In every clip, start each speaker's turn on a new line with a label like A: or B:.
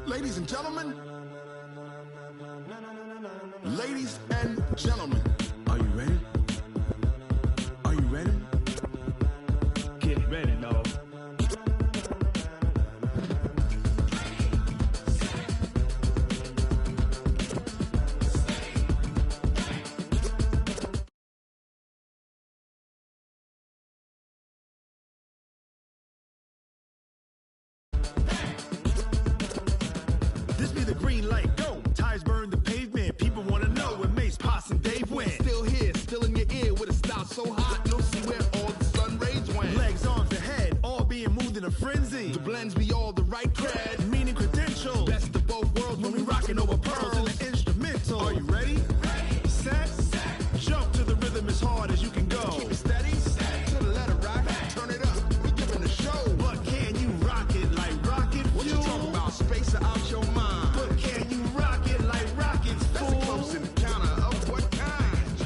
A: Ladies and gentlemen. Ladies and gentlemen. Are you ready? Are you ready?
B: Get ready, no.
A: This be the green light, go. Tires burn the pavement. People want to know where Mace, Poss, and Dave went. Still here, still in your ear with a style so hot, you'll see where all the sun rays went. Legs, arms, the head, all being moved in a frenzy. The blends be all the right cred, meaning credentials. Best of both worlds when we rockin' over pearls in the instrumental. Are you ready? Ready. Set. Jump to the rhythm as hard as you can go. Keep it steady. To the letter rock. Turn it up. We giving a show. But can you rock it like rocket fuel? What you talking about? Space out your mind. But can you rock it like rockets, fool? That's a close encounter of what kind?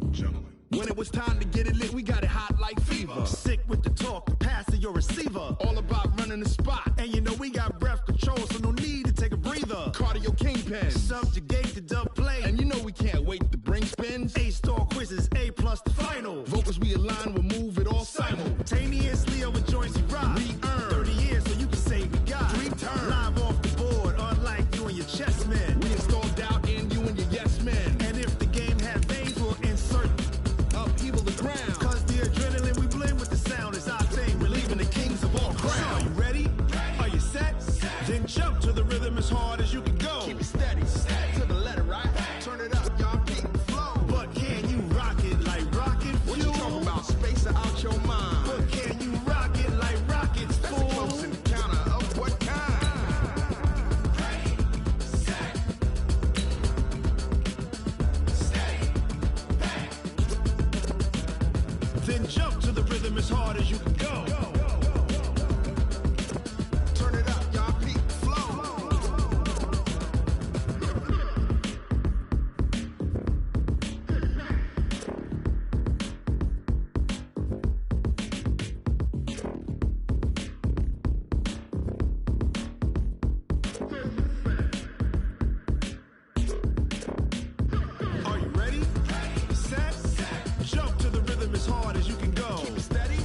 A: Gentlemen. When it was time to get it lit, we got it hot like fever. Sick with the talk, passing your receiver. All about running the spot. And you know we got breath control, so no need to take a breather. Cardio kingpin. Subjugate the dub play. And you know we can't wait to bring spins. A-star quizzes, A+ the final. Vocals we align, we'll move it all simultaneously over joints we rock. We earn 30 years, so you can say we got 3 turns. Live off the board, unlike you and your chess men. We install doubt in you and your yes men. And if the game had veins, we'll insert upheaval the ground. Cause the adrenaline we blend with the sound is our thing. We're leaving the kings of all crowns. So are you ready? Are you set? Then jump to the rhythm as hard as you can go. Keep it steady. To the letter, right? Turn it up, y'all keep the flow. But can you rock it like rocket fuel? What you talking about? Space out your mind. But can you rock it like rockets, fool? That's a close encounter of what kind? Ready, set, steady, back. Then jump to the rhythm as hard as you can go. Turn it up, y'all keep the flow. Are you ready? Set. Jump to the rhythm as hard as you can go. Keep it steady.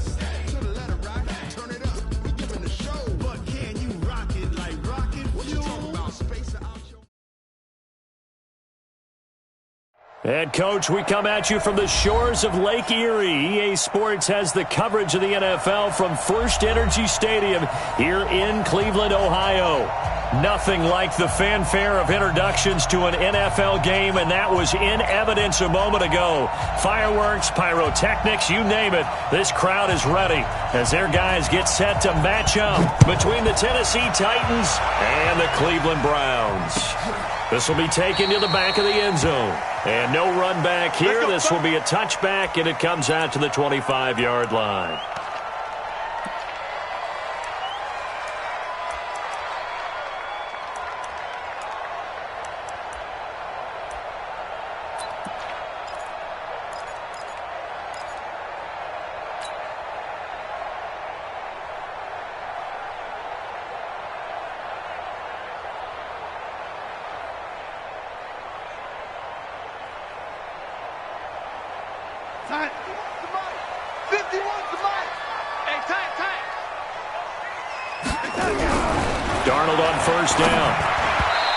A: To the letter rock. Turn it up. We giving a show. But can you rock it like rocket fuel? What you talking about? Space out your...
C: And, Coach, we come at you from the shores of Lake Erie. EA Sports has the coverage of the NFL from First Energy Stadium here in Cleveland, Ohio. Nothing like the fanfare of introductions to an NFL game, and that was in evidence a moment ago. Fireworks, pyrotechnics, you name it. This crowd is ready as their guys get set to match up between the Tennessee Titans and the Cleveland Browns. This will be taken to the back of the end zone. And no run back here. This will be a touchback, and it comes out to the 25-yard line. Darnold on first down.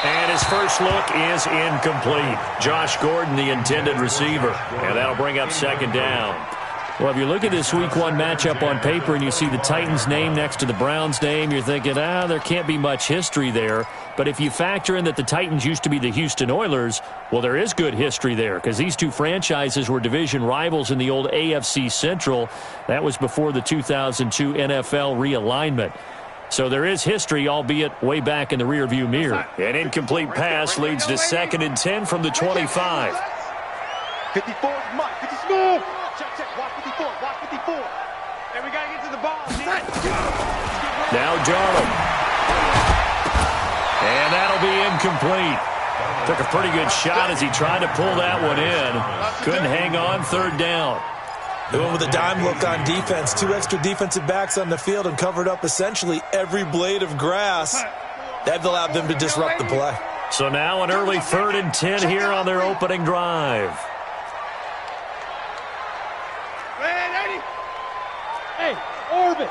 C: And his first look is incomplete. Josh Gordon, the intended receiver. And that'll bring up second down. Well, if you look at this Week 1 matchup on paper and you see the Titans' name next to the Browns' name, you're thinking, there can't be much history there. But if you factor in that the Titans used to be the Houston Oilers, well, there is good history there because these two franchises were division rivals in the old AFC Central. That was before the 2002 NFL realignment. So there is history, albeit way back in the rearview mirror. An incomplete pass leads to 2nd and 10 from the 25.
D: 54, Mike, 50 smooth. Check, watch 54, watch 54. And we got to get to the ball.
C: Now Darnold. And that'll be incomplete. Took a pretty good shot as he tried to pull that one in. Couldn't hang on, third down.
E: They went with a dime look on defense. 2 extra defensive backs on the field and covered up essentially every blade of grass. That allowed them to disrupt the play.
C: So now an early 3rd and 10 here on their opening drive.
D: Hey, orbit.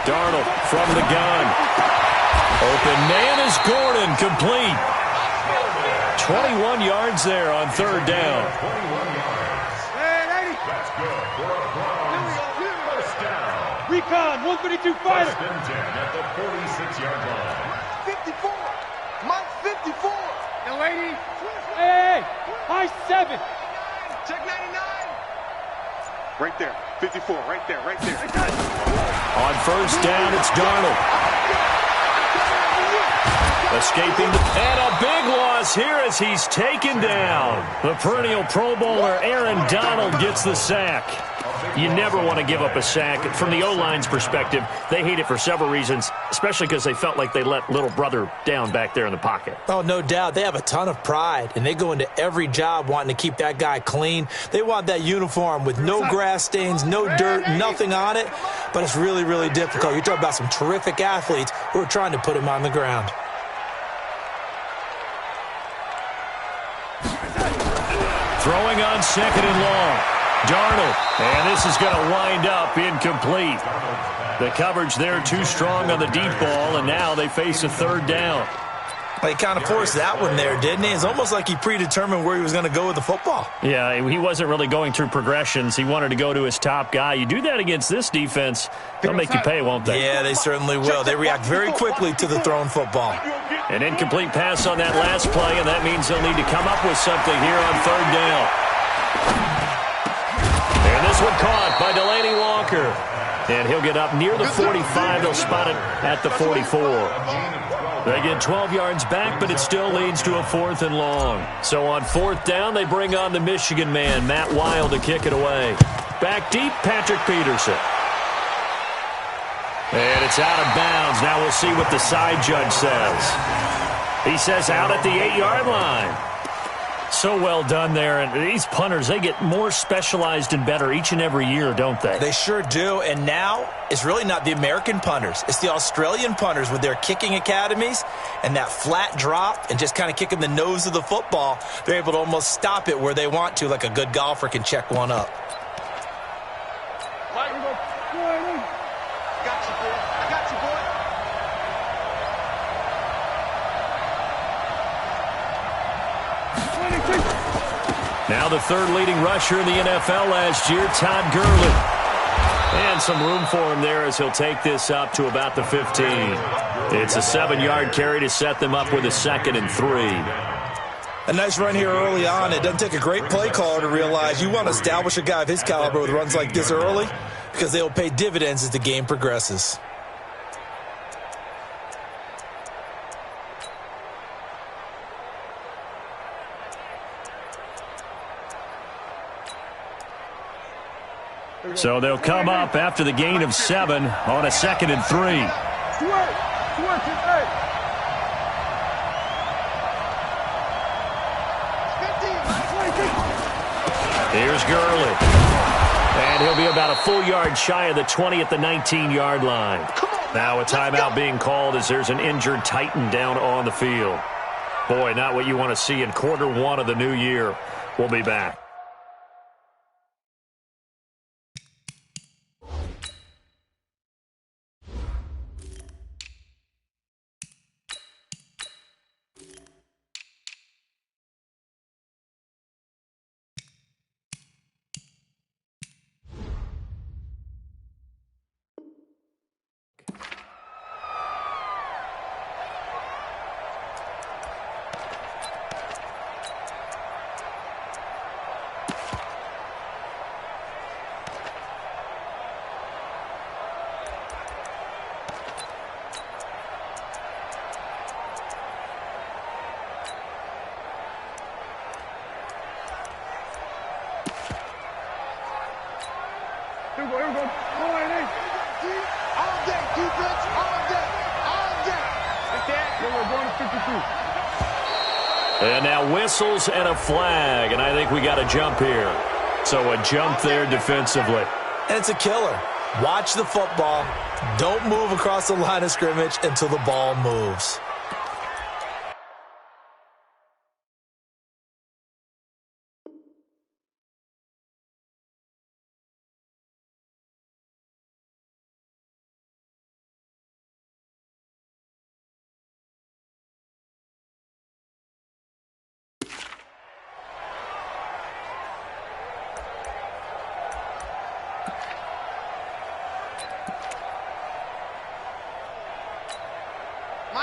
C: Darnold from the gun. Open man is Gordon, complete. 21 yards there on 3rd down.
D: Recon, 132 fighter.
A: At the 46-yard line.
D: 54. Mike 54. No 80. Hey, high 7. Check 99. Right there. 54. Right there. Right there.
C: On 1st down, it's Darnold. Escaping and a big loss here as he's taken down. The perennial Pro Bowler Aaron Donald gets the sack. You never want to give up a sack. From the O-line's perspective, they hate it for several reasons, especially because they felt like they let little brother down back there in the pocket.
E: Oh, no doubt. They have a ton of pride, and they go into every job wanting to keep that guy clean. They want that uniform with no grass stains, no dirt, nothing on it, but it's really, really difficult. You're talking about some terrific athletes who are trying to put him on the ground.
C: Throwing on 2nd and long. Darnold, and this is going to wind up incomplete. The coverage there too strong on the deep ball, and now they face a 3rd down.
E: He kind of forced that one there, didn't he? It's almost like he predetermined where he was going to go with the football.
C: Yeah, he wasn't really going through progressions. He wanted to go to his top guy. You do that against this defense, they'll make you pay, won't they?
E: Yeah, they certainly will. They react very quickly to the thrown football.
C: An incomplete pass on that last play, and that means they'll need to come up with something here on 3rd down. And this one caught by Delaney Walker. And he'll get up near the 45. They'll spot it at the 44. They get 12 yards back, but it still leads to a 4th and long. So on 4th down, they bring on the Michigan man, Matt Wild, to kick it away. Back deep, Patrick Peterson. And it's out of bounds. Now we'll see what the side judge says. He says out at the 8-yard line. So well done there. And these punters, they get more specialized and better each and every year, don't they?
E: They sure do. And now it's really not the American punters. It's the Australian punters with their kicking academies and that flat drop and just kind of kicking the nose of the football. They're able to almost stop it where they want to, like a good golfer can check one up.
C: Now the 3rd leading rusher in the NFL last year, Todd Gurley. And some room for him there as he'll take this up to about the 15. It's a 7-yard carry to set them up with a 2nd and 3.
E: A nice run here early on. It doesn't take a great play caller to realize you want to establish a guy of his caliber with runs like this early because they will pay dividends as the game progresses.
C: So they'll come up after the gain of 7 on a 2nd and 3. Here's Gurley. And he'll be about a full yard shy of the 20 at the 19-yard line. Now a timeout being called as there's an injured Titan down on the field. Boy, not what you want to see in quarter 1 of the new year. We'll be back.
D: Here we go. All day, defense, all day. Right there. Then we're going to 52.
C: And now whistles and a flag, and I think we got a jump here. So a jump there defensively.
E: And it's a killer. Watch the football. Don't move across the line of scrimmage until the ball moves.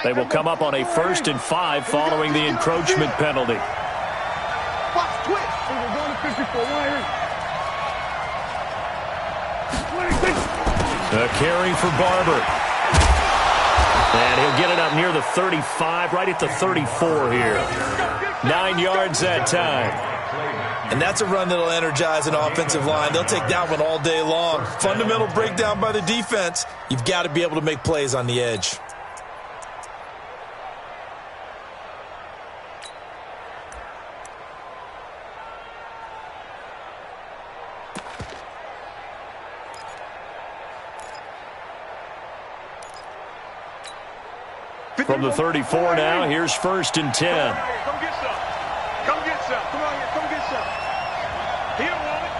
C: They will come up on a 1st and 5 following the encroachment penalty.
D: Watch twist. We're going to 54.
C: A carry for Barber. And he'll get it up near the 35, right at the 34 here. 9 yards that time.
E: And that's a run that'll energize an offensive line. They'll take that one all day long. Fundamental breakdown by the defense. You've got to be able to make plays on the edge.
C: From the 34 now, here's 1st and 10.
D: Come get some. Come get some. Come on here. Come get some. He don't want it.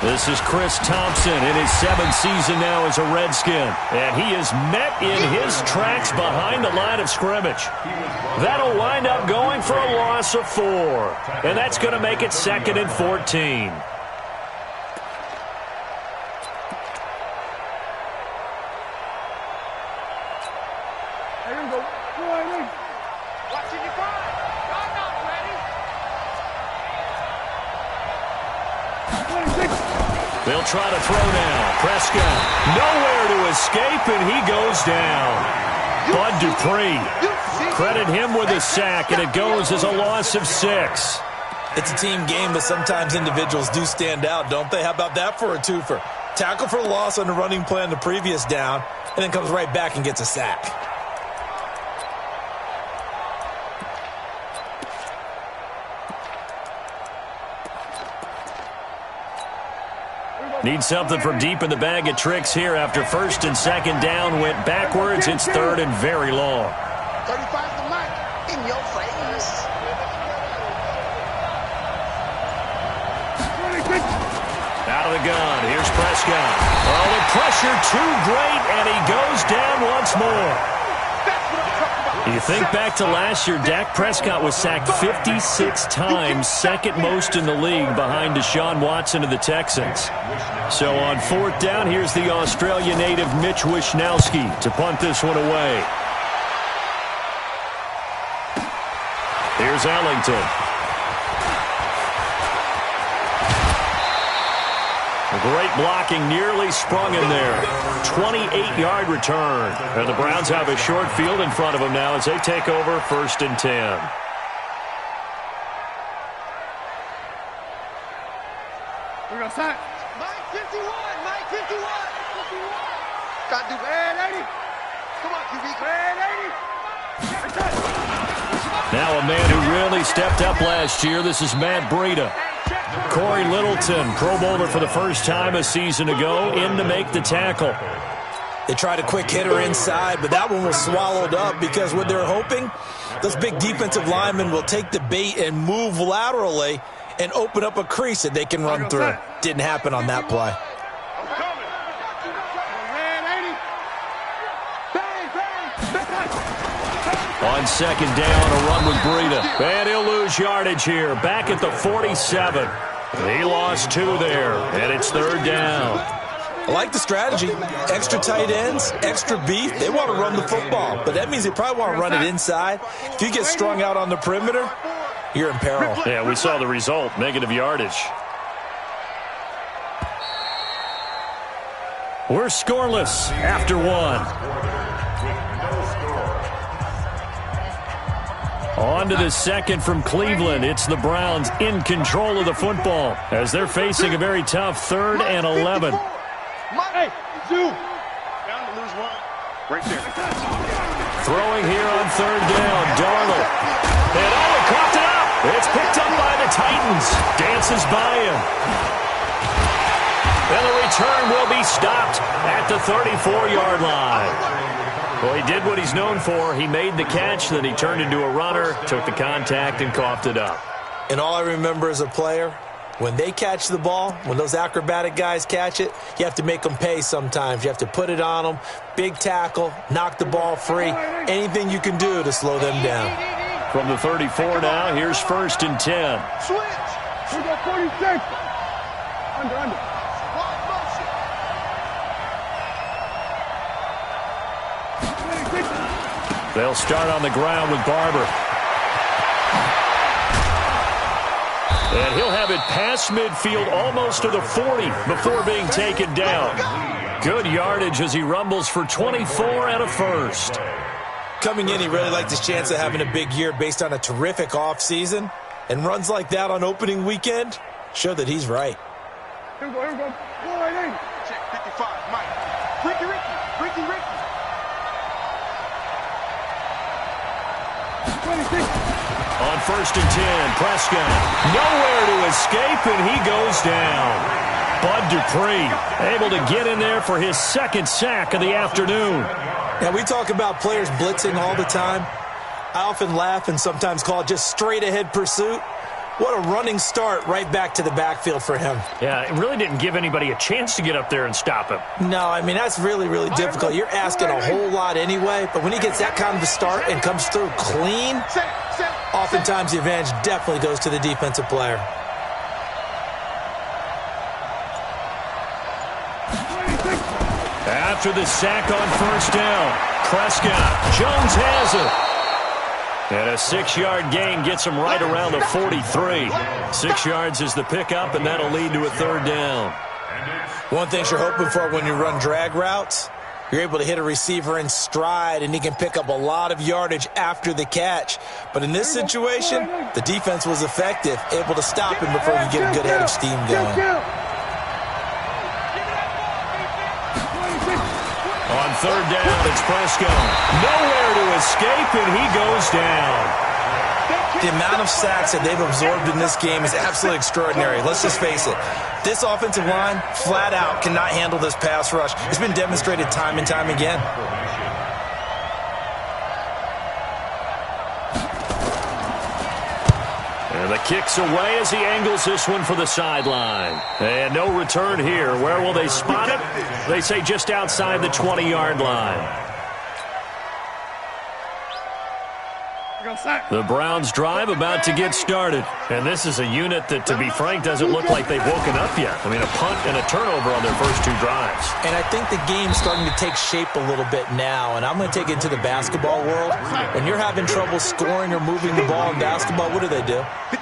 C: This is Chris Thompson in his 7th season now as a Redskin. And he is met in his tracks behind the line of scrimmage. That'll wind up going for a loss of 4. And that's going to make it 2nd and 14. They'll try to throw now. Prescott nowhere to escape, and he goes down. Bud Dupree. Credit him with a sack, and it goes as a loss of 6.
E: It's a team game, but sometimes individuals do stand out, don't they? How about that for a twofer? Tackle for loss on the running play on the previous down, and then comes right back and gets a sack.
C: Need something from deep in the bag of tricks here after 1st and 2nd down went backwards. It's 3rd and very long.
D: 35's the mic in your face.
C: Out of the gun. Here's Prescott. Oh, the pressure too great, and he goes down once more. You think back to last year, Dak Prescott was sacked 56 times, 2nd most in the league behind Deshaun Watson of the Texans. So on 4th down, here's the Australia native Mitch Wishnowsky to punt this one away. Here's Ellington. Great blocking, nearly sprung in there. 28-yard return. And the Browns have a short field in front of them now as they take over 1st and 10.
D: We're going to sign. Mike 51. Mike 51. Got to do bad, lady. Come on, QB. Bad, lady.
C: Now a man who really stepped up last year. This is Matt Breida. Corey Littleton, Pro Bowler for the first time a season ago, in to make the tackle.
E: They tried a quick hitter inside, but that one was swallowed up because what they're hoping, those big defensive linemen will take the bait and move laterally and open up a crease that they can run through. Didn't happen on that play.
C: On 2nd down, a run with Breida. And he'll lose yardage here. Back at the 47. He lost 2 there, and it's 3rd down.
E: I like the strategy. Extra tight ends, extra beef. They want to run the football, but that means they probably want to run it inside. If you get strung out on the perimeter, you're in peril.
C: Yeah, we saw the result, negative yardage. We're scoreless after 1. On to the 2nd from Cleveland. It's the Browns in control of the football as they're facing a very tough 3rd and 11.
D: Hey, Zoo. Down to lose 1. Right there.
C: Throwing here on third down, Darnold. And coughed it up. It's picked up by the Titans. Dances by him. And the return will be stopped at the 34-yard line. Well, he did what he's known for. He made the catch, then he turned into a runner, took the contact, and coughed it up.
E: And all I remember as a player, when they catch the ball, when those acrobatic guys catch it, you have to make them pay sometimes. You have to put it on them, big tackle, knock the ball free, anything you can do to slow them down.
C: From the 34 now, here's 1st and 10.
D: Switch. We got 46. Under.
C: They'll start on the ground with Barber. And he'll have it past midfield almost to the 40 before being taken down. Good yardage as he rumbles for 24 and a first.
E: Coming in, he really liked his chance of having a big year based on a terrific offseason. And runs like that on opening weekend show that he's right.
D: Here we go. Go right in. Check 55, Mike. Ricky. 26.
C: On 1st and 10, Prescott. Nowhere to escape, and he goes down. Bud Dupree able to get in there for his 2nd sack of the afternoon.
E: Now, we talk about players blitzing all the time. I often laugh and sometimes call it just straight-ahead pursuit. What a running start right back to the backfield for him.
C: Yeah, it really didn't give anybody a chance to get up there and stop him.
E: No, I mean, that's really, really difficult. You're asking a whole lot anyway, but when he gets that kind of a start and comes through clean, oftentimes the advantage definitely goes to the defensive player.
C: After the sack on 1st down, Prescott. Jones has it. And a 6-yard gain gets him right around the 43. 6 yards is the pickup, and that'll lead to a 3rd down.
E: One thing you're hoping for when you run drag routes, you're able to hit a receiver in stride, and he can pick up a lot of yardage after the catch. But in this situation, the defense was effective, able to stop him before you get a good head of steam going.
C: On 3rd down, it's Prescott. Nowhere to escape, and he goes down.
E: The amount of sacks that they've absorbed in this game is absolutely extraordinary. Let's just face it. This offensive line, flat out, cannot handle this pass rush. It's been demonstrated time and time again.
C: And the kick's away as he angles this one for the sideline. And no return here. Where will they spot it? They say just outside the 20-yard line. The Browns drive about to get started. And this is a unit that, to be frank, doesn't look like they've woken up yet. I mean, a punt and a turnover on their first 2 drives.
E: And I think the game's starting to take shape a little bit now. And I'm going to take it to the basketball world. When you're having trouble scoring or moving the ball in basketball, what do?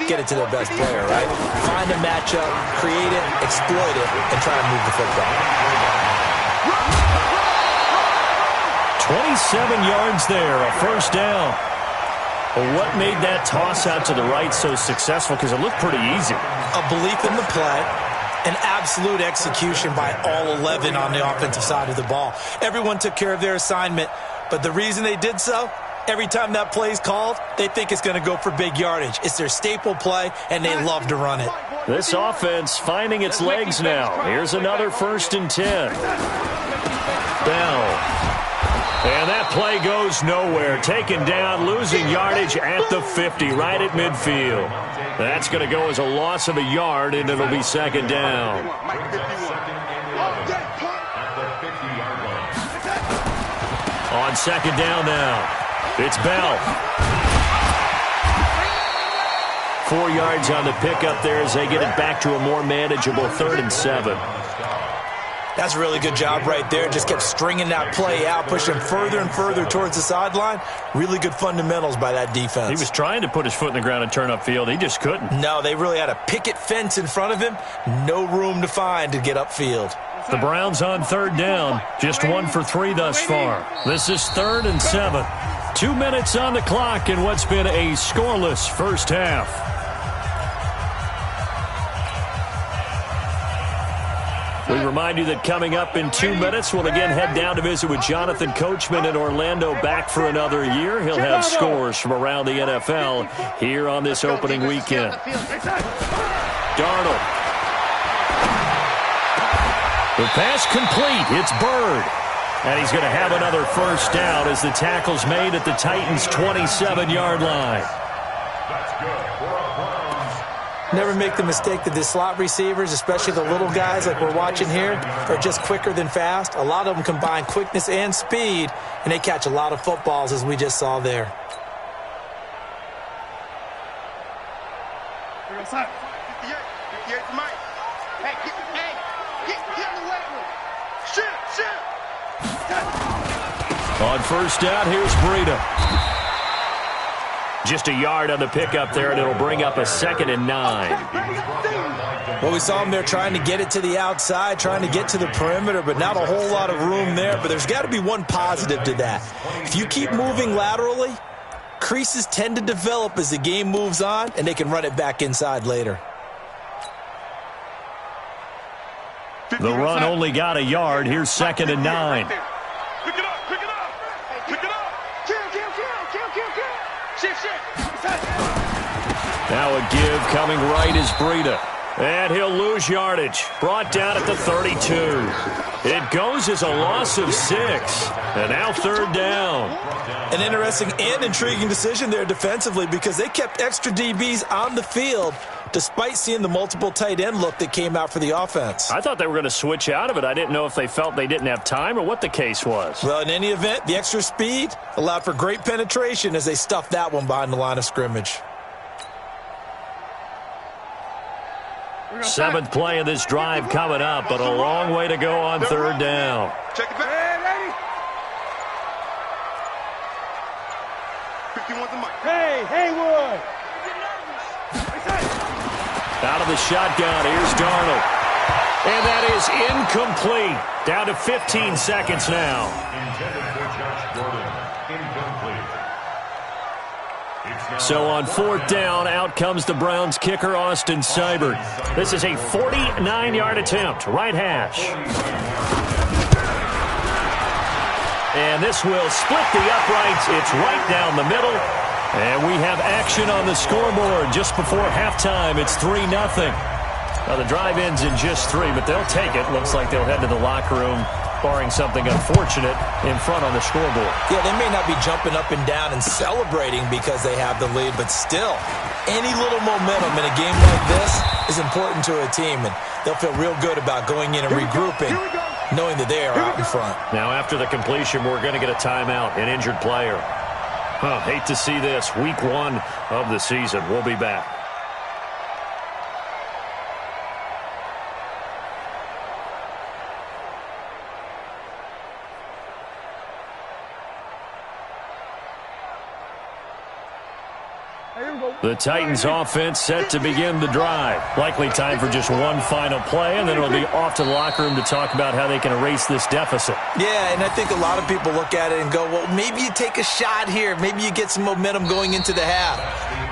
E: Get it to their best player, right? Find a matchup, create it, exploit it, and try and move the football.
C: 27 yards there, a 1st down. Well, what made that toss out to the right so successful? Because it looked pretty easy.
E: A belief in the play, an absolute execution by all 11 on the offensive side of the ball. Everyone took care of their assignment, but the reason they did so, every time that play's called, they think it's going to go for big yardage. It's their staple play, and they love to run it.
C: This offense finding its legs now. Here's another 1st and 10. Bell. And that play goes nowhere. Taken down, losing yardage at the 50, right at midfield. That's going to go as a loss of a yard, and it'll be 2nd down. On 2nd down now, it's Bell. 4 yards on the pickup there as they get it back to a more manageable 3rd and 7.
E: That's a really good job right there. Just kept stringing that play out, pushing further and further towards the sideline. Really good fundamentals by that defense.
C: He was trying to put his foot in the ground and turn upfield. He just couldn't.
E: No, they really had a picket fence in front of him. No room to find to get upfield.
C: The Browns on 3rd down. Just 1 for 3 thus far. This is 3rd and 7. 2 minutes on the clock in what's been a scoreless first half. The We remind you that coming up in 2 minutes, we'll again head down to visit with Jonathan Coachman in Orlando, back for another year. He'll have scores from around the NFL here on this opening weekend. Darnold. The pass complete. It's Bird. And he's going to have another first down as the tackle's made at the Titans' 27-yard line.
E: Never make the mistake that the slot receivers, especially the little guys like we're watching here, are just quicker than fast. A lot of them combine quickness and speed, and they catch a lot of footballs, as we just saw there.
C: On first down, here's Breida. Just a yard on the pickup there, and it'll bring up a 2nd and 9.
E: Well, we saw him there trying to get it to the outside, trying to get to the perimeter, but not a whole lot of room there. But there's got to be one positive to that. If you keep moving laterally, creases tend to develop as the game moves on, and they can run it back inside later.
C: The run only got a yard. Here's 2nd and 9.
D: Pick it up, pick it up, pick it up. Kill. Shift.
C: Now a give coming right is Breida. And he'll lose yardage. Brought down at the 32. It goes as a loss of 6. And now 3rd down.
E: An interesting and intriguing decision there defensively because they kept extra DBs on the field despite seeing the multiple tight end look that came out for the offense.
C: I thought they were going to switch out of it. I didn't know if they felt they didn't have time or what the case was.
E: Well, in any event, the extra speed allowed for great penetration as they stuffed that one behind the line of scrimmage.
C: 7th play of this drive coming up, but a long way to go on 3rd down.
D: Check it back.
B: Hey, Haywood!
C: Out of the shotgun, here's Darnold. And that is incomplete. Down to 15 seconds now. So on 4th down, out comes the Browns kicker, Austin Seibert. This is a 49-yard attempt, right hash. And this will split the uprights. It's right down the middle. And we have action on the scoreboard just before halftime. It's 3-0. Now the drive ends in just 3, but they'll take it. Looks like they'll head to the locker room, barring something unfortunate, in front on the scoreboard.
E: Yeah, they may not be jumping up and down and celebrating because they have the lead, but still, any little momentum in a game like this is important to a team, and they'll feel real good about going in and regrouping, knowing that they are out in front.
C: Now after the completion, we're going to get a timeout, an injured player. Hate to see this. Week 1 of the season. We'll be back. The Titans offense set to begin the drive. Likely time for just one final play, and then it'll be off to the locker room to talk about how they can erase this deficit.
E: Yeah, and I think a lot of people look at it and go, well, maybe you take a shot here. Maybe you get some momentum going into the half.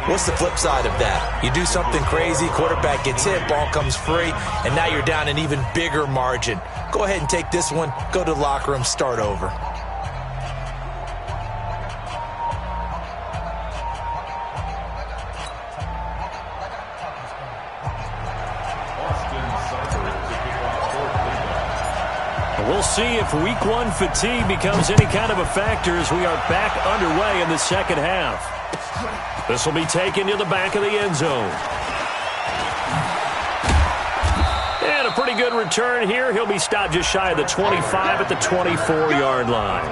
E: What's the flip side of that? You do something crazy, quarterback gets hit, ball comes free, and now you're down an even bigger margin. Go ahead and take this one, go to the locker room, start over.
C: We'll see if Week 1 fatigue becomes any kind of a factor as we are back underway in the second half. This will be taken to the back of the end zone. And a pretty good return here. He'll be stopped just shy of the 25 at the 24-yard line.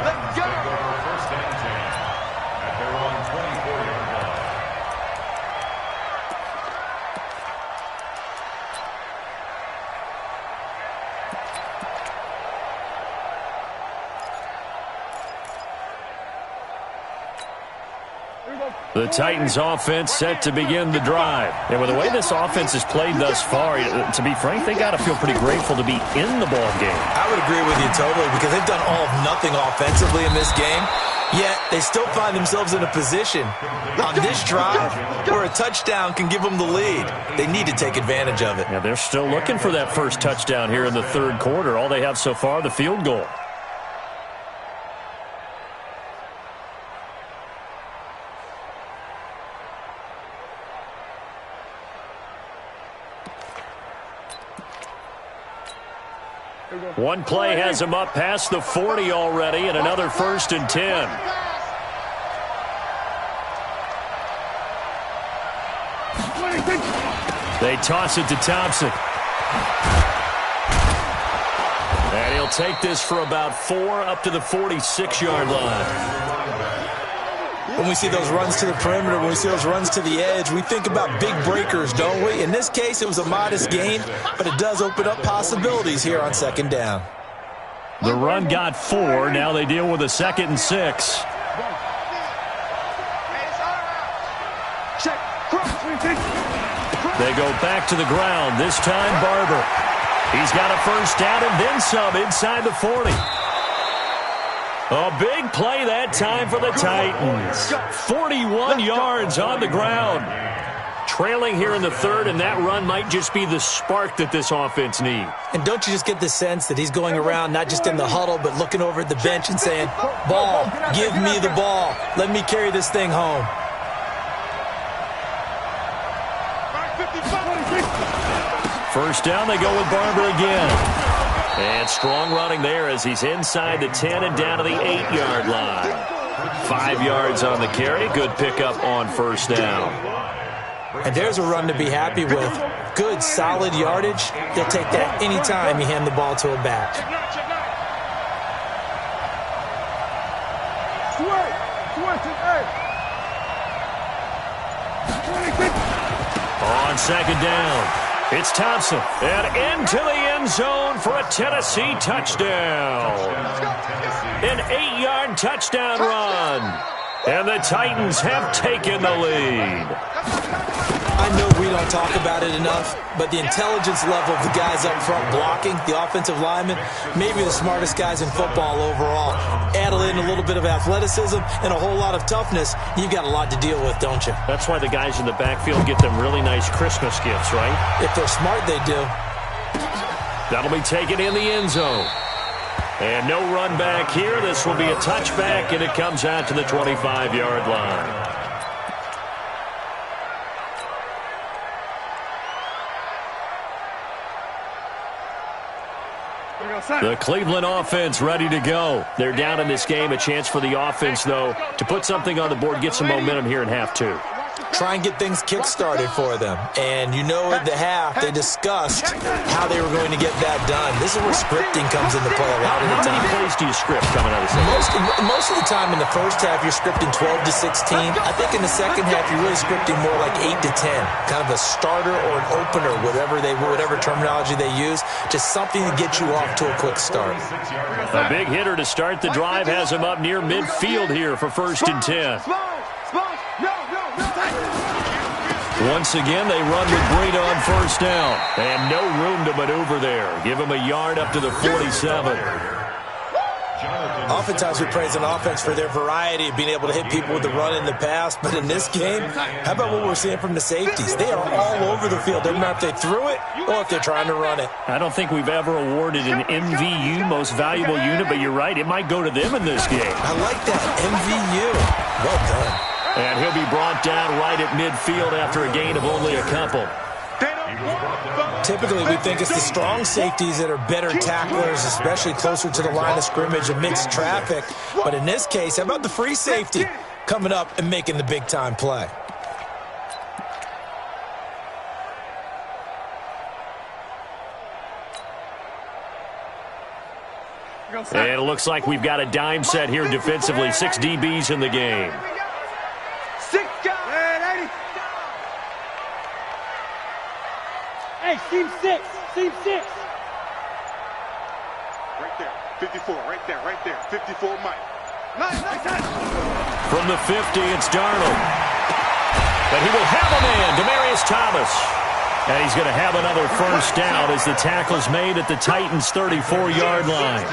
C: The The Titans offense set to begin the drive. And with the way this offense has played thus far, to be frank, they got to feel pretty grateful to be in the ball game.
E: I would agree with you totally, because they've done all of nothing offensively in this game, yet they still find themselves in a position on this drive where a touchdown can give them the lead. They need to take advantage of it.
C: Yeah, they're still looking for that first touchdown here in the third quarter. All they have so far, the field goal. One play has him up past the 40 already, and another 1st and 10. They toss it to Thompson. And he'll take this for about 4 up to the 46-yard line.
E: When we see those runs to the perimeter, when we see those runs to the edge, we think about big breakers, don't we? In this case, it was a modest gain, but it does open up possibilities here on 2nd down.
C: The run got 4. Now they deal with a 2nd and 6. They go back to the ground. This time, Barber. He's got a first down and then some inside the 40. A big play that time for the Titans. 41 yards on the ground. Trailing here in the third, and that run might just be the spark that this offense needs.
E: And don't you just get the sense that he's going around not just in the huddle, but looking over at the bench and saying, ball, give me the ball. Let me carry this thing home.
C: First down, they go with Barber again. And strong running there as he's inside the 10 and down to the 8-yard line. 5 yards on the carry. Good pickup on first down.
E: And there's a run to be happy with. Good, solid yardage. He'll take that anytime you hand the ball to a back.
C: On 2nd down. It's Thompson, and into the end zone for a Tennessee touchdown. An 8-yard touchdown run, and the Titans have taken the lead.
E: I know we don't talk about it enough, but the intelligence level of the guys up front blocking, the offensive linemen, maybe the smartest guys in football overall. Add in a little bit of athleticism and a whole lot of toughness, you've got a lot to deal with, don't you?
C: That's why the guys in the backfield get them really nice Christmas gifts, right?
E: If they're smart, they do.
C: That'll be taken in the end zone. And no run back here. This will be a touchback, and it comes out to the 25-yard line. The Cleveland offense ready to go. They're down in this game. A chance for the offense, though, to put something on the board, get some momentum here in half 2.
E: Try and get things kick-started for them. And you know at the half, they discussed how they were going to get that done. This is where scripting comes into play a lot of the time.
C: How many plays do you script coming out of this?
E: Most of the time in the first half, you're scripting 12 to 16. I think in the second half, you're really scripting more like 8 to 10. Kind of a starter or an opener, whatever terminology they use. Just something to get you off to a quick start.
C: A big hitter to start the drive has him up near midfield here for 1st and 10. Once again, they run with Breida on first down. And no room to maneuver there. Give him a yard up to the 47.
E: Oftentimes we praise an offense for their variety of being able to hit people with the run in the pass. But in this game, how about what we're seeing from the safeties? They are all over the field. Doesn't matter if they threw it or if they're trying to run it.
C: I don't think we've ever awarded an MVU, most valuable unit, but you're right. It might go to them in this game.
E: I like that. MVU. Well done.
C: And he'll be brought down right at midfield after a gain of only a couple.
E: Typically, we think it's the strong safeties that are better tacklers, especially closer to the line of scrimmage amidst traffic. But in this case, how about the free safety coming up and making the big-time play?
C: And it looks like we've got a dime set here defensively. 6 DBs in the game.
B: Hey, team 6. Team 6.
D: Right there. 54. Right there. 54, Mike.
C: From the 50, it's Darnold. And he will have a man, Demaryius Thomas. And he's going to have another first down as the tackle's made at the Titans' 34-yard line.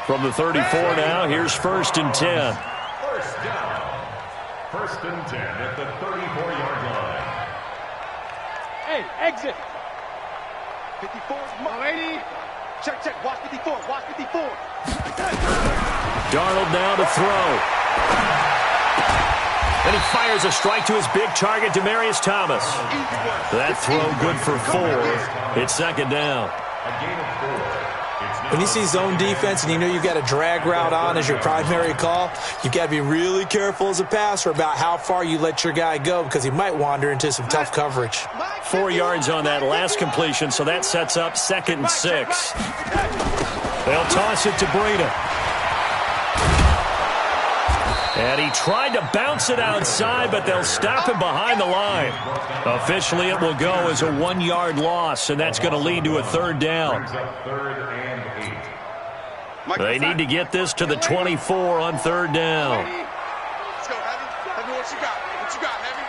C: From the 34 now, here's 1st and 10.
F: First down. 1st and 10 at the 34-yard line.
B: Hey, exit.
D: 54, my lady. Check, check. Watch 54. Watch 54.
C: Darnold now to throw. And he fires a strike to his big target, Demaryius Thomas. That throw good for 4. It's 2nd down.
F: A gain of 4.
E: When you see zone defense and you know you've got a drag route on as your primary call, you've got to be really careful as a passer about how far you let your guy go because he might wander into some tough coverage.
C: 4 yards on that last completion, so that sets up 2nd and 6. They'll toss it to Breida. And he tried to bounce it outside, but they'll stop him behind the line. Officially, it will go as a 1-yard loss, and that's going to lead to a 3rd down. They need to get this to the 24 on 3rd down.
D: Let's go, Heavy. Heavy, what you got? What you got, Heavy?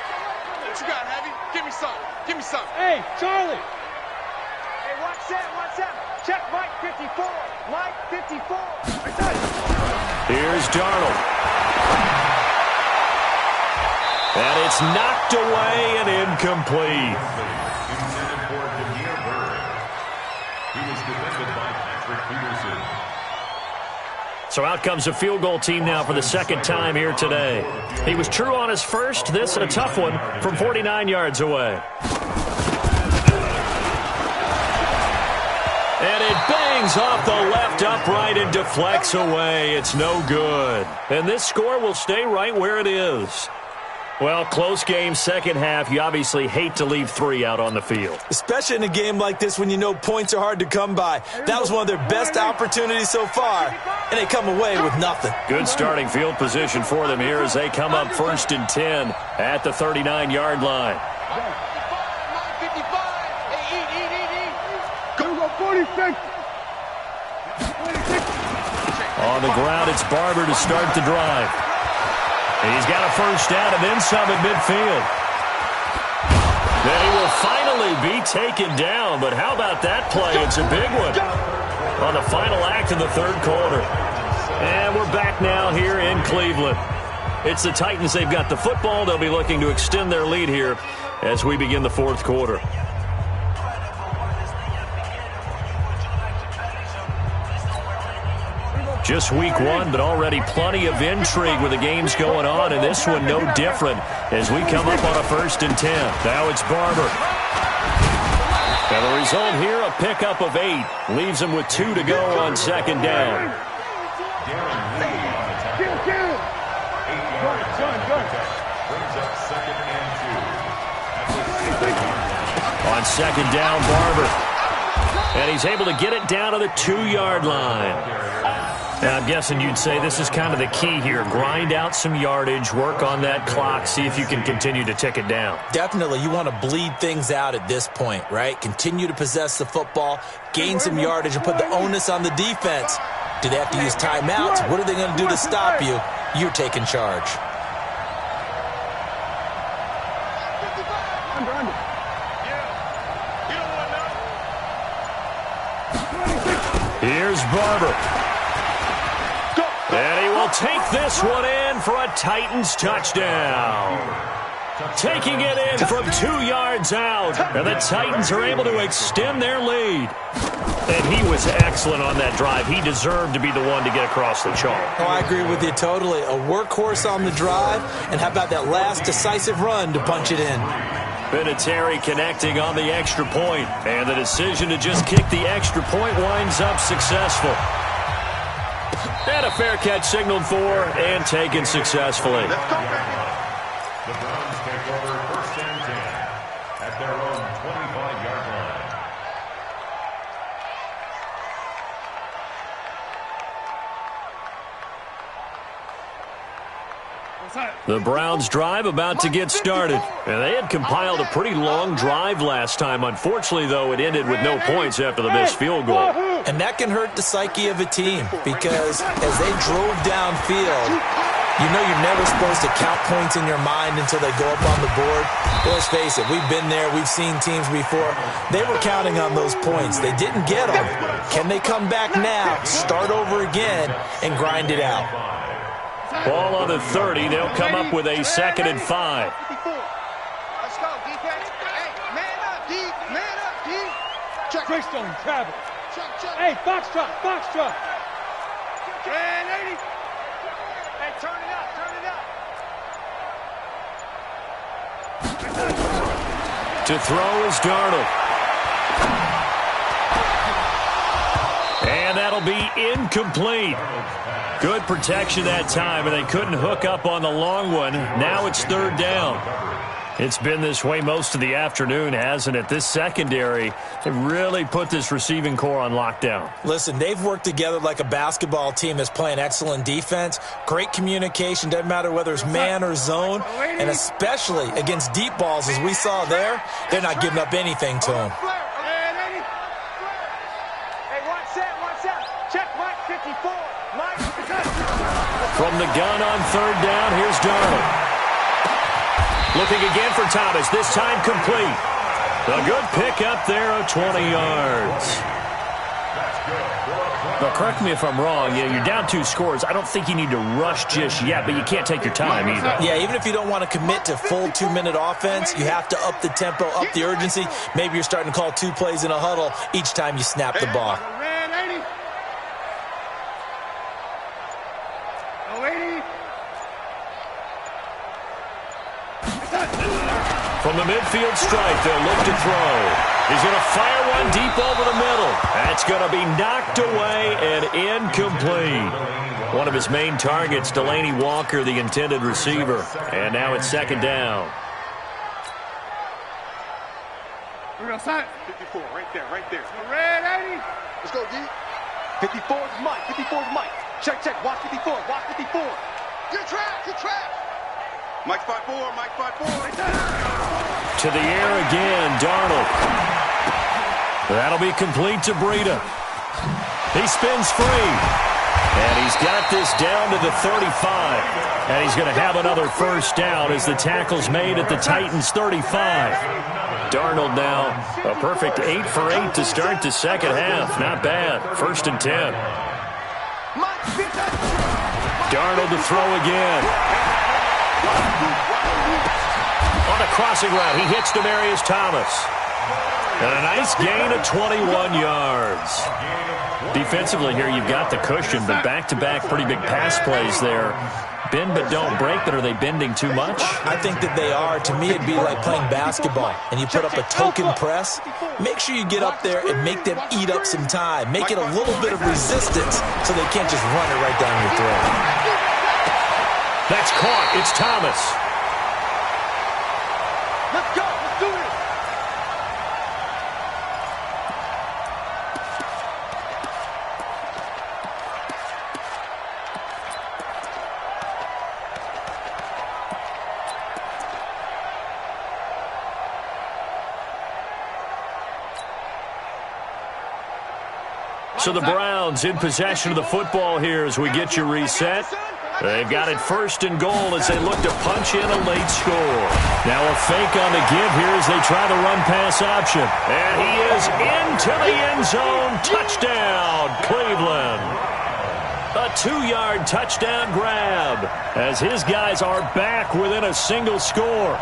D: What you got, Heavy? Give me some. Give me some.
B: Hey, Charlie.
G: Hey, watch that. Check Mike 54. Mike 54.
C: Here's Darnold. And it's knocked away and incomplete.
F: Intended for Demir Bird. He was defended by Patrick Peterson.
C: So out comes a field goal team now for the 2nd time here today. He was true on his first. This a tough one from 49 yards away. And it bangs off the left upright and deflects away. It's no good. And this score will stay right where it is. Well, close game, 2nd half. You obviously hate to leave 3 out on the field.
E: Especially in a game like this when you know points are hard to come by. That was one of their best opportunities so far, and they come away with nothing.
C: Good starting field position for them here as they come up 1st and 10 at the 39-yard line.
D: 55. Hey, eat.
B: Go 46.
C: On the ground, it's Barber to start the drive. He's got a first down and then some at midfield. Then he will finally be taken down, but how about that play? It's a big one on the final act of the 3rd quarter. And we're back now here in Cleveland. It's the Titans. They've got the football. They'll be looking to extend their lead here as we begin the 4th quarter. Just week 1, but already plenty of intrigue with the games going on, and this one no different as we come up on a 1st and 10. Now it's Barber. And the result here, a pickup of 8. Leaves him with 2 to go on 2nd down. On 2nd down, Barber. And he's able to get it down to the 2-yard line. Now, I'm guessing you'd say this is kind of the key here. Grind out some yardage, work on that clock, see if you can continue to tick it down.
E: Definitely. You want to bleed things out at this point, right? Continue to possess the football, gain some yardage, and put the onus on the defense. Do they have to use timeouts? What are they going to do to stop you? You're taking charge.
C: Here's Barber. And he will take this one in for a Titans touchdown. Taking it in from 2 yards out. And the Titans are able to extend their lead. And he was excellent on that drive. He deserved to be the one to get across the chalk.
E: Oh, I agree with you totally. A workhorse on the drive. And how about that last decisive run to punch it in?
C: Vinatieri connecting on the extra point. And the decision to just kick the extra point winds up successful. And a fair catch signaled for and taken successfully.
F: The Browns take over 1st and 10 at their own 25-yard line.
C: The Browns drive about to get started. And they had compiled a pretty long drive last time. Unfortunately, though, it ended with no points after the missed field goal.
E: And that can hurt the psyche of a team because as they drove downfield, You know you're never supposed to count points in your mind until they go up on the board. But let's face it, we've been there. We've seen teams before. They were counting on those points. They didn't get them. Can they come back now, start over again, and grind it out?
C: Ball on the 30. They'll come up with a 2nd and 5.
G: Let's go, defense. Hey, man up, D. Man up, D. Check.
B: Greystone, travel.
G: Check.
B: Hey, foxtrot, foxtrot.
G: Man, 80. Hey, turn it up, turn it up.
C: To throw is Darnold. And that'll be incomplete. Good protection that time, and they couldn't hook up on the long one. Now it's 3rd down. It's been this way most of the afternoon, hasn't it? This secondary, they really put this receiving core on lockdown.
E: Listen, they've worked together like a basketball team that's playing excellent defense. Great communication, doesn't matter whether it's man or zone. And especially against deep balls, as we saw there, they're not giving up anything to them.
G: Hey, watch that. Check Mike 54. Mike.
C: From the gun on 3rd down, here's Darnold. Looking again for Thomas, this time complete. A good pickup there of 20 yards. Now, correct me if I'm wrong. Yeah, you're down 2 scores. I don't think you need to rush just yet, but you can't take your time either.
E: Yeah, even if you don't want to commit to full 2-minute offense, you have to up the tempo, up the urgency. Maybe you're starting to call 2 plays in a huddle each time you snap the ball.
C: From the midfield stripe, they'll look to throw. He's going to fire one deep over the middle. That's going to be knocked away and incomplete. One of his main targets, Delaney Walker, the intended receiver. And now it's 2nd down.
D: We're going to sign 54, right there. Red 80. Let's go, D.
G: 54 is Mike. 54 is Mike. Check. Watch 54. Watch 54.
D: Good trap. Mike 5-4.
C: To the air again, Darnold. That'll be complete to Breida. He spins free. And he's got this down to the 35. And he's going to have another 1st down as the tackle's made at the Titans' 35. Darnold now a perfect 8 for 8 to start the 2nd half. Not bad. 1st and 10. Darnold to throw again. On a crossing route, he hits Demaryius Thomas. And a nice gain of 21 yards. Defensively here, you've got the cushion, but back-to-back pretty big pass plays there. Bend but don't break, but are they bending too much?
E: I think that they are. To me, it'd be like playing basketball, and you put up a token press. Make sure you get up there and make them eat up some time. Make it a little bit of resistance so they can't just run it right down your throat.
C: That's caught. It's Thomas.
G: Let's go. Let's do this.
C: So the Browns in possession of the football here as we get you reset. They've got it 1st and goal as they look to punch in a late score. Now a fake on the give here as they try the run-pass option. And he is into the end zone. Touchdown, Cleveland. A 2-yard touchdown grab as his guys are back within a single score.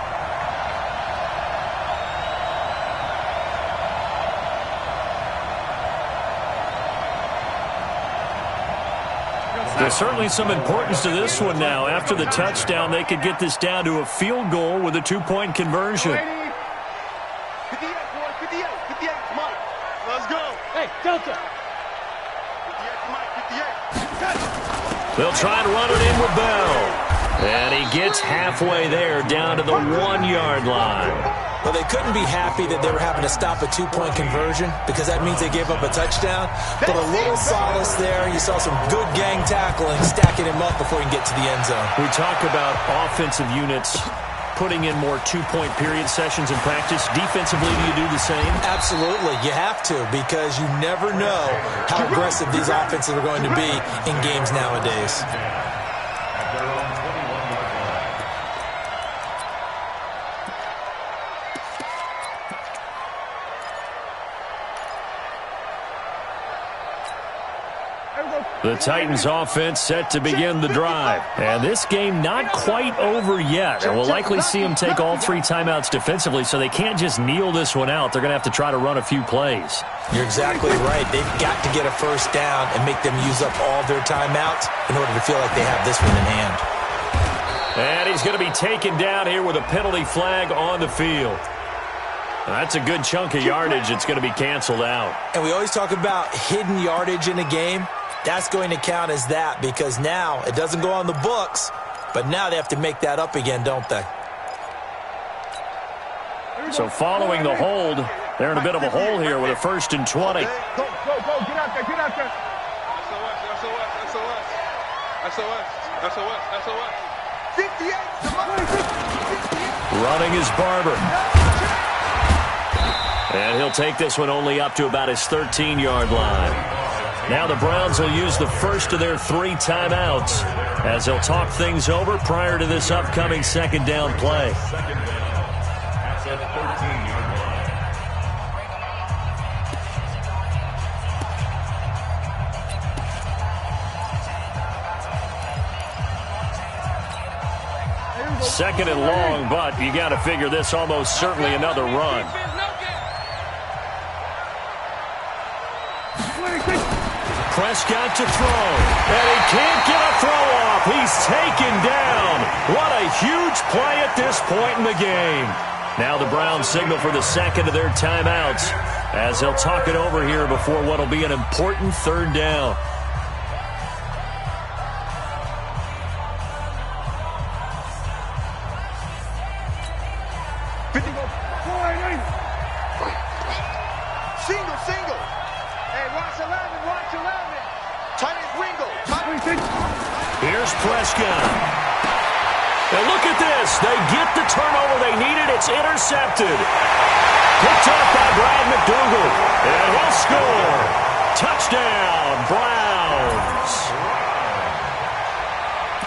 C: There's certainly some importance to this one now. After the touchdown, they could get this down to a field goal with a 2-point conversion.
G: 58, boy, 58, Mike. Let's go.
B: Hey, Delta.
G: 58, Mike, 58.
C: They'll try to run it in with Bell. And he gets halfway there down to the 1-yard line.
E: Well, they couldn't be happy that they were having to stop a 2-point conversion because that means they gave up a touchdown. But a little solace there. You saw some good gang tackling, stacking him up before he can get to the end zone.
C: We talk about offensive units putting in more 2-point period sessions in practice. Defensively, do you do the same?
E: Absolutely. You have to because you never know how aggressive these offenses are going to be in games nowadays.
C: The Titans offense set to begin the drive. And this game not quite over yet. And we'll likely see them take all 3 timeouts defensively, so they can't just kneel this one out. They're going to have to try to run a few plays.
E: You're exactly right. They've got to get a first down and make them use up all their timeouts in order to feel like they have this one in hand.
C: And he's going to be taken down here with a penalty flag on the field. That's a good chunk of yardage. It's going to be canceled out.
E: And we always talk about hidden yardage in a game. That's going to count as that because now it doesn't go on the books, but now they have to make that up again, don't they?
C: So following the hold, they're in a bit of a hole here with a 1st and 20.
D: Go, get out there, get out there. SOS. 58.
C: Running is Barber. And he'll take this one only up to about his 13-yard line. Now the Browns will use the first of their 3 timeouts as they'll talk things over prior to this upcoming 2nd down play. Second and long, but you got to figure this almost certainly another run. Prescott to throw, and he can't get a throw off. He's taken down. What a huge play at this point in the game. Now the Browns signal for the 2nd of their timeouts as they'll talk it over here before what will be an important 3rd down.
D: Single. Hey, watch 11. Tight end Wingo.
C: Here's Prescott. And look at this. They get the turnover they needed. It's intercepted. Picked up by Brad McDougal. And he'll score. Touchdown, Browns.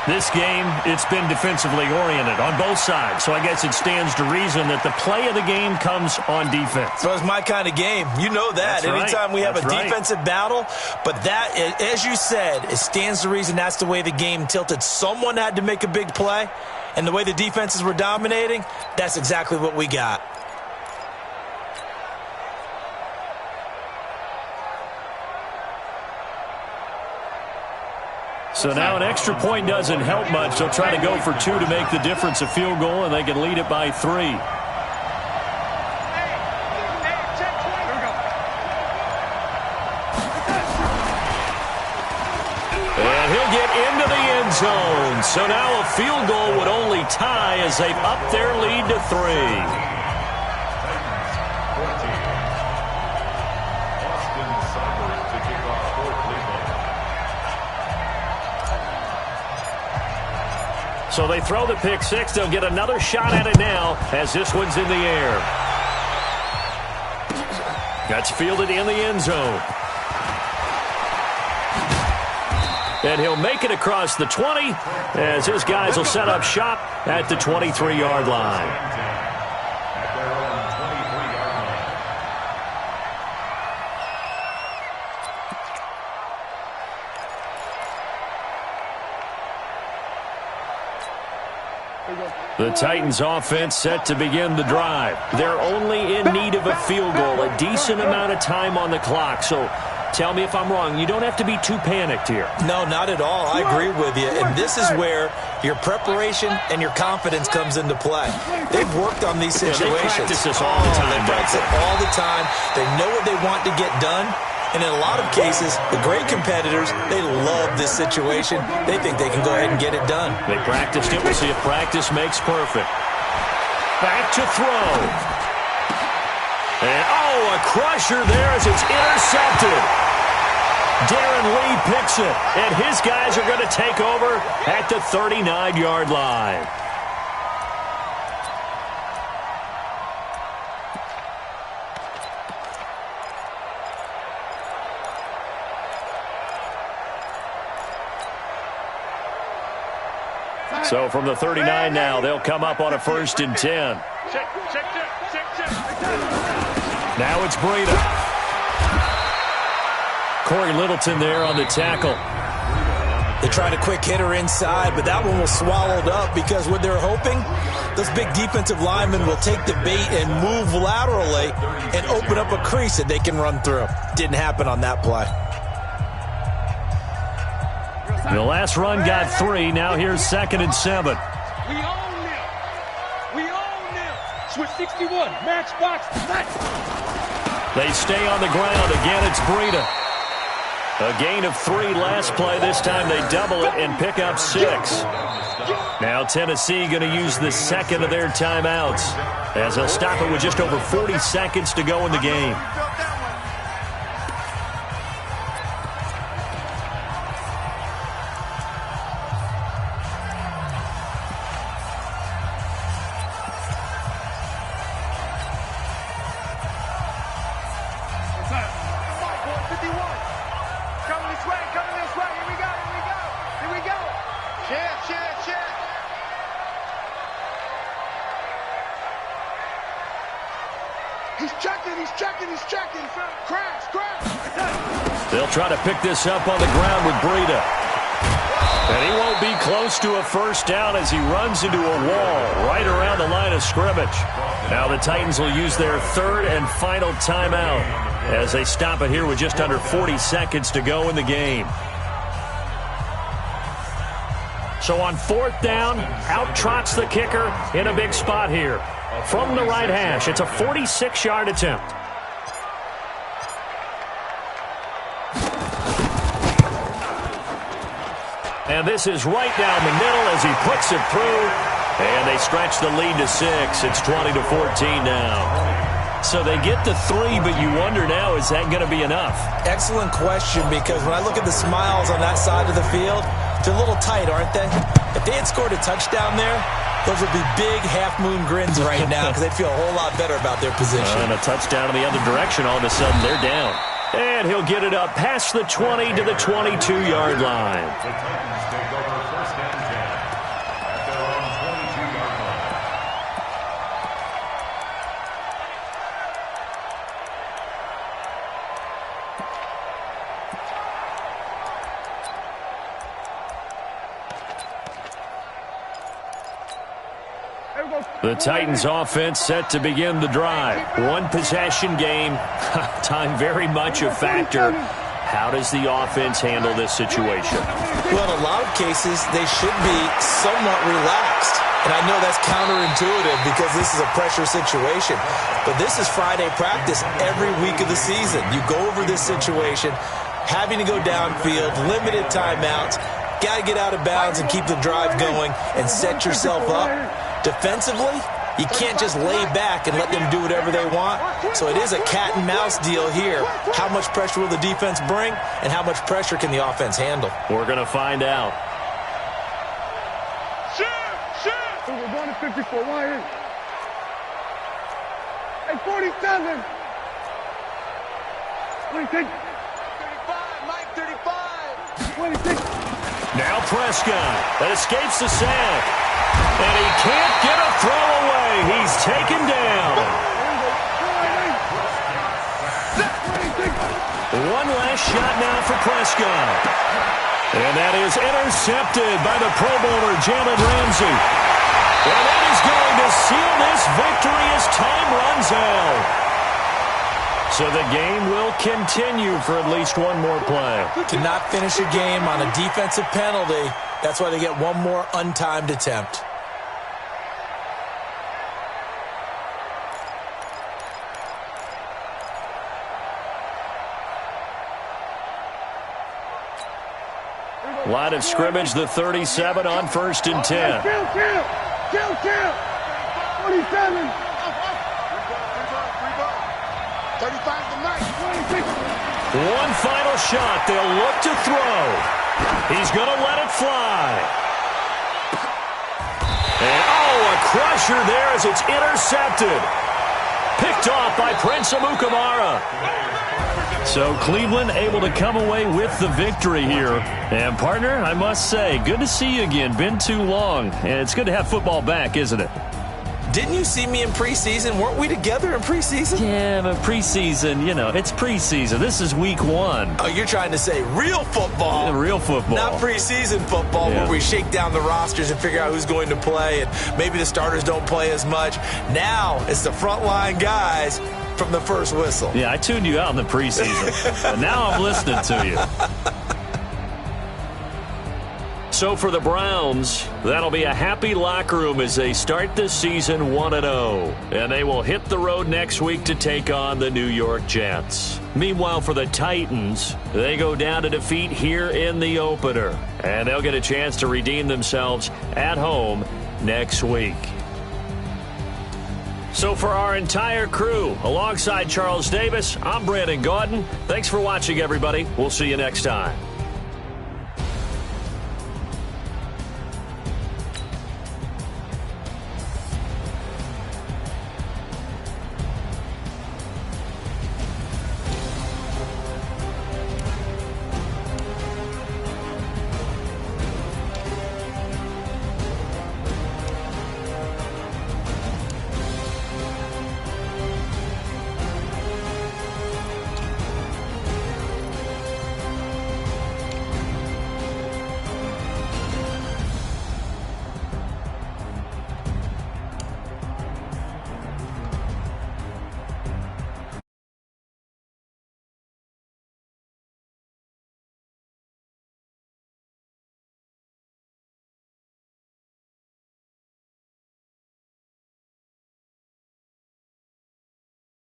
C: This game, it's been defensively oriented on both sides, so I guess it stands to reason that the play of the game comes on defense.
E: So it's my kind of game. You know that. Anytime we have a defensive battle, but that, as you said, it stands to reason that's the way the game tilted. Someone had to make a big play, and the way the defenses were dominating, that's exactly what we got.
C: So now an extra point doesn't help much. They'll try to go for 2 to make the difference a field goal, and they can lead it by 3. And he'll get into the end zone. So now a field goal would only tie as they've upped their lead to 3. So they throw the pick 6. They'll get another shot at it now as this one's in the air. That's fielded in the end zone. And he'll make it across the 20 as his guys will set up shop at the 23-yard line. The Titans offense set to begin the drive. They're only in need of a field goal, a decent amount of time on the clock. So tell me if I'm wrong. You don't have to be too panicked here.
E: No, not at all. I agree with you. And this is where your preparation and your confidence comes into play. They've worked on these situations.
C: They practice this all the time.
E: They practice it all the time. They know what they want to get done. And in a lot of cases, the great competitors, they love this situation. They think they can go ahead and get it done.
C: They practiced it. We'll see if practice makes perfect. Back to throw. And, a crusher there as it's intercepted. Darren Lee picks it, and his guys are going to take over at the 39-yard line. So from the 39 now, they'll come up on a 1st and 10. Now it's Breida. Corey Littleton there on the tackle.
E: They tried a quick hitter inside, but that one was swallowed up because what they're hoping, those big defensive linemen will take the bait and move laterally and open up a crease that they can run through. Didn't happen on that play.
C: The last run got 3. Now here's 2nd and 7.
B: We own them. We own them. Switch 61. Match box.
C: They stay on the ground. Again, it's Breida. A gain of 3 last play. This time they double it and pick up 6. Now Tennessee going to use the second of their timeouts as they'll stop it with just over 40 seconds to go in the game. They'll try to pick this up on the ground with Breida. And he won't be close to a first down as he runs into a wall right around the line of scrimmage. Now the Titans will use their 3rd and final timeout as they stop it here with just under 40 seconds to go in the game. So on 4th down, out trots the kicker in a big spot here. From the right hash, it's a 46-yard attempt. And this is right down the middle as he puts it through. And they stretch the lead to 6. It's 20-14 now. So they get to 3, but you wonder now, is that going to be enough?
E: Excellent question, because when I look at the smiles on that side of the field, they're a little tight, aren't they? If they had scored a touchdown there, those would be big half-moon grins right now because they'd feel a whole lot better about their position.
C: And a touchdown in the other direction, all of a sudden they're down. And he'll get it up past the 20 to the 22-yard line.
F: The Titans take over 1st and 10 at their own 22-yard line.
C: The Titans offense set to begin the drive. 1 possession game. Time very much a factor. How does the offense handle this situation?
E: Well, in a lot of cases, they should be somewhat relaxed. And I know that's counterintuitive because this is a pressure situation. But this is Friday practice every week of the season. You go over this situation, having to go downfield, limited timeouts, got to get out of bounds and keep the drive going and set yourself up. Defensively, you can't just lay back and let them do whatever they want. So it is a cat and mouse deal here. How much pressure will the defense bring, and how much pressure can the offense handle?
C: We're going to find out.
G: We're going to 54. Why is? Hey, 47. 26. 35. Mike, 35. 26.
C: Now Prescott that escapes the sack. And he can't get a throw away. He's taken down. One last shot now for Prescott. And that is intercepted by the Pro Bowler, Jalen Ramsey. And that is going to seal this victory as time runs out. So the game will continue for at least one more play.
E: Cannot finish a game on a defensive penalty. That's why they get one more untimed attempt.
C: Line of scrimmage, the 37 on 1st and 10.
G: Kill. 47. 35 tonight. 26.
C: One final shot. They'll look to throw. He's going to let it fly. And, a crusher there as it's intercepted. Picked off by Prince Amukamara. So Cleveland able to come away with the victory here. And, partner, I must say, good to see you again. Been too long. And it's good to have football back, isn't it?
E: Didn't you see me in preseason? Weren't we together in preseason?
C: Yeah, but preseason, it's preseason. This is week 1.
E: Oh, you're trying to say real football.
C: Yeah, real football.
E: Not preseason football where we shake down the rosters and figure out who's going to play, and maybe the starters don't play as much. Now it's the frontline guys from the first whistle.
C: Yeah, I tuned you out in the preseason, but now I'm listening to you. So for the Browns, that'll be a happy locker room as they start this season 1-0. And they will hit the road next week to take on the New York Jets. Meanwhile, for the Titans, they go down to defeat here in the opener. And they'll get a chance to redeem themselves at home next week. So for our entire crew, alongside Charles Davis, I'm Brandon Gaudin. Thanks for watching, everybody. We'll see you next time.